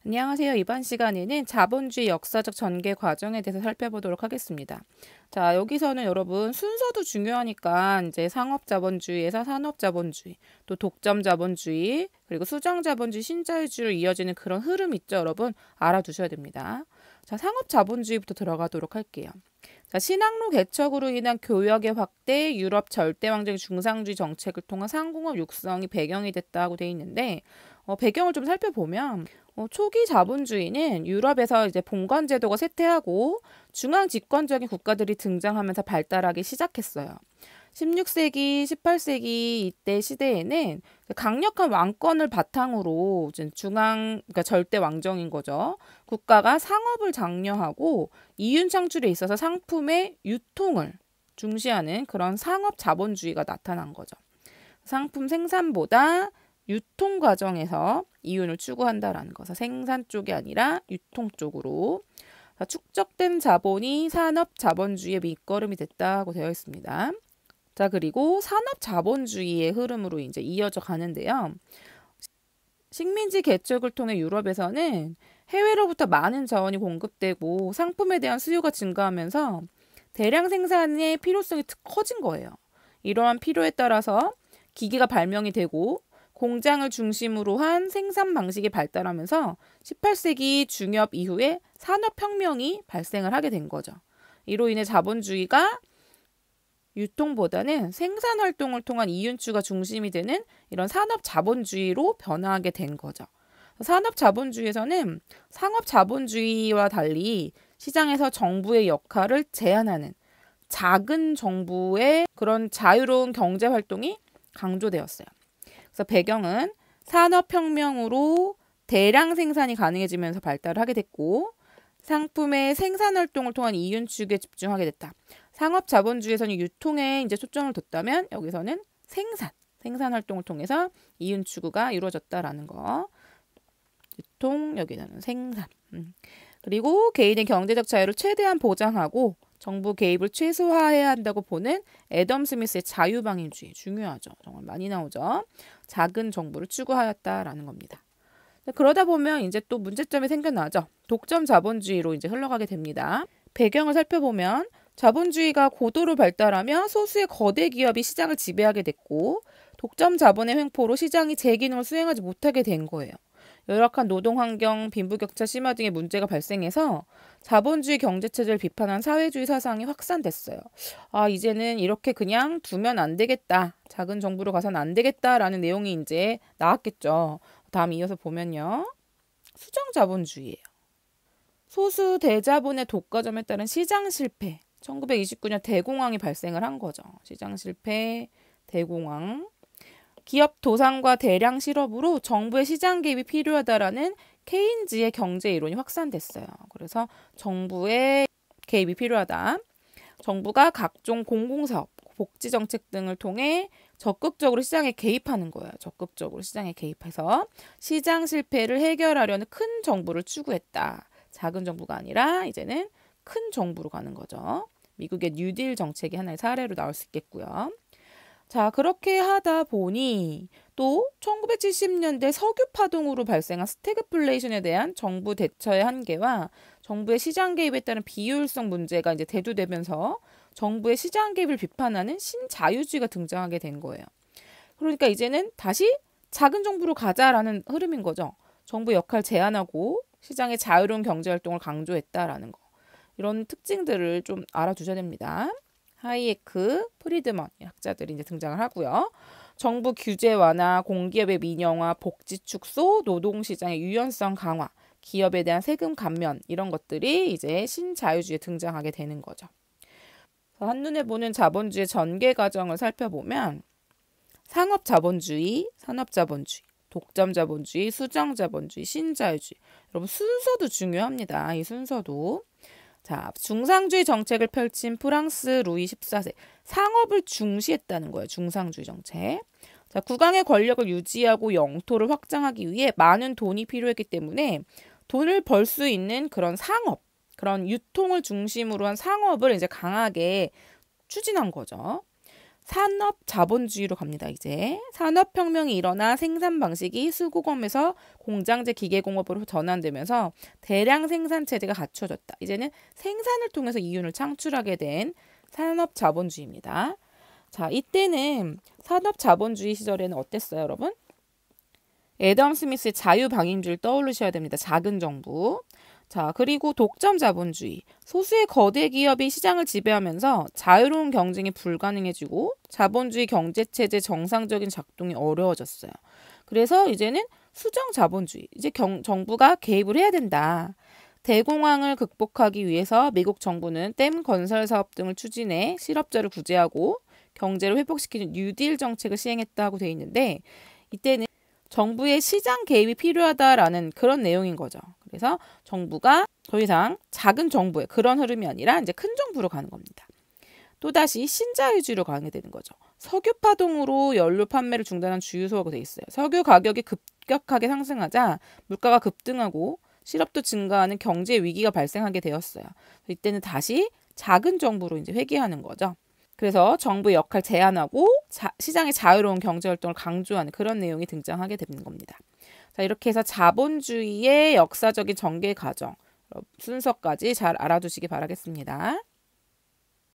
안녕하세요. 이번 시간에는 자본주의 역사적 전개 과정에 대해서 살펴보도록 하겠습니다. 자, 여기서는 여러분 순서도 중요하니까 이제 상업자본주의에서 산업자본주의, 또 독점자본주의, 그리고 수정자본주의, 신자유주의로 이어지는 그런 흐름 있죠, 여러분? 알아두셔야 됩니다. 자, 상업자본주의부터 들어가도록 할게요. 자, 신항로 개척으로 인한 교역의 확대, 유럽 절대왕정 중상주의 정책을 통한 상공업 육성이 배경이 됐다고 돼 있는데 배경을 좀 살펴보면 초기 자본주의는 유럽에서 이제 봉건 제도가 쇠퇴하고 중앙 집권적인 국가들이 등장하면서 발달하기 시작했어요. 16세기, 18세기 이때 시대에는 강력한 왕권을 바탕으로 그러니까 절대 왕정인 거죠. 국가가 상업을 장려하고 이윤 창출에 있어서 상품의 유통을 중시하는 그런 상업 자본주의가 나타난 거죠. 상품 생산보다 유통 과정에서 이윤을 추구한다라는 거죠. 생산 쪽이 아니라 유통 쪽으로 축적된 자본이 산업 자본주의의 밑거름이 됐다고 되어 있습니다. 자, 그리고 산업 자본주의의 흐름으로 이제 이어져 가는데요. 식민지 개척을 통해 유럽에서는 해외로부터 많은 자원이 공급되고 상품에 대한 수요가 증가하면서 대량 생산의 필요성이 커진 거예요. 이러한 필요에 따라서 기계가 발명이 되고 공장을 중심으로 한 생산 방식이 발달하면서 18세기 중엽 이후에 산업혁명이 발생을 하게 된 거죠. 이로 인해 자본주의가 유통보다는 생산 활동을 통한 이윤추가 중심이 되는 이런 산업 자본주의로 변화하게 된 거죠. 산업 자본주의에서는 상업 자본주의와 달리 시장에서 정부의 역할을 제한하는 작은 정부의 그런 자유로운 경제 활동이 강조되었어요. 그래서 배경은 산업혁명으로 대량 생산이 가능해지면서 발달을 하게 됐고 상품의 생산 활동을 통한 이윤 추구에 집중하게 됐다. 상업 자본주의에서는 유통에 이제 초점을 뒀다면 여기서는 생산 활동을 통해서 이윤 추구가 이루어졌다라는 거. 유통 여기는 생산. 그리고 개인의 경제적 자유를 최대한 보장하고 정부 개입을 최소화해야 한다고 보는 애덤 스미스의 자유방임주의 중요하죠. 정말 많이 나오죠. 작은 정부를 추구하였다라는 겁니다. 그러다 보면 이제 또 문제점이 생겨나죠. 독점 자본주의로 이제 흘러가게 됩니다. 배경을 살펴보면 자본주의가 고도로 발달하며 소수의 거대 기업이 시장을 지배하게 됐고 독점 자본의 횡포로 시장이 제 기능을 수행하지 못하게 된 거예요. 열악한 노동환경, 빈부격차 심화 등의 문제가 발생해서 자본주의 경제체제를 비판한 사회주의 사상이 확산됐어요. 이제는 이렇게 그냥 두면 안 되겠다. 작은 정부로 가서는 안 되겠다라는 내용이 이제 나왔겠죠. 다음 이어서 보면요. 수정자본주의예요. 소수 대자본의 독과점에 따른 시장 실패. 1929년 대공황이 발생을 한 거죠. 시장 실패, 대공황. 기업 도산과 대량 실업으로 정부의 시장 개입이 필요하다라는 케인즈의 경제 이론이 확산됐어요. 그래서 정부의 개입이 필요하다. 정부가 각종 공공사업, 복지정책 등을 통해 적극적으로 시장에 개입하는 거예요. 적극적으로 시장에 개입해서 시장 실패를 해결하려는 큰 정부를 추구했다. 작은 정부가 아니라 이제는 큰 정부로 가는 거죠. 미국의 뉴딜 정책이 하나의 사례로 나올 수 있겠고요. 자, 그렇게 하다 보니 또 1970년대 석유 파동으로 발생한 스태그플레이션에 대한 정부 대처의 한계와 정부의 시장 개입에 따른 비효율성 문제가 이제 대두되면서 정부의 시장 개입을 비판하는 신자유주의가 등장하게 된 거예요. 그러니까 이제는 다시 작은 정부로 가자라는 흐름인 거죠. 정부 역할 제한하고 시장의 자유로운 경제 활동을 강조했다라는 거. 이런 특징들을 좀 알아두셔야 됩니다. 하이에크, 프리드먼 학자들이 이제 등장을 하고요. 정부 규제 완화, 공기업의 민영화, 복지 축소, 노동시장의 유연성 강화, 기업에 대한 세금 감면 이런 것들이 이제 신자유주의에 등장하게 되는 거죠. 한눈에 보는 자본주의 전개 과정을 살펴보면 상업자본주의, 산업자본주의, 독점자본주의, 수정자본주의, 신자유주의. 여러분 순서도 중요합니다. 이 순서도. 자, 중상주의 정책을 펼친 프랑스 루이 14세. 상업을 중시했다는 거예요. 중상주의 정책. 자, 국왕의 권력을 유지하고 영토를 확장하기 위해 많은 돈이 필요했기 때문에 돈을 벌 수 있는 그런 상업, 그런 유통을 중심으로 한 상업을 이제 강하게 추진한 거죠. 산업 자본주의로 갑니다. 이제 산업혁명이 일어나 생산 방식이 수공업에서 공장제 기계공업으로 전환되면서 대량 생산 체제가 갖춰졌다. 이제는 생산을 통해서 이윤을 창출하게 된 산업 자본주의입니다. 자, 이때는 산업 자본주의 시절에는 어땠어요, 여러분? 애덤 스미스의 자유방임주의를 떠올리셔야 됩니다. 작은 정부. 자, 그리고 독점 자본주의. 소수의 거대 기업이 시장을 지배하면서 자유로운 경쟁이 불가능해지고 자본주의 경제체제 정상적인 작동이 어려워졌어요. 그래서 이제는 수정 자본주의. 이제 정부가 개입을 해야 된다. 대공황을 극복하기 위해서 미국 정부는 댐 건설 사업 등을 추진해 실업자를 구제하고 경제를 회복시키는 뉴딜 정책을 시행했다고 돼 있는데 이때는 정부의 시장 개입이 필요하다라는 그런 내용인 거죠. 그래서 정부가 더 이상 작은 정부의 그런 흐름이 아니라 이제 큰 정부로 가는 겁니다. 또다시 신자유주의로 가게 되는 거죠. 석유 파동으로 연료 판매를 중단한 주유소가 돼 있어요. 석유 가격이 급격하게 상승하자 물가가 급등하고 실업도 증가하는 경제 위기가 발생하게 되었어요. 이때는 다시 작은 정부로 이제 회귀하는 거죠. 그래서 정부의 역할 제한하고 시장의 자유로운 경제 활동을 강조하는 그런 내용이 등장하게 되는 겁니다. 자, 이렇게 해서 자본주의의 역사적인 전개 과정 순서까지 잘 알아두시기 바라겠습니다.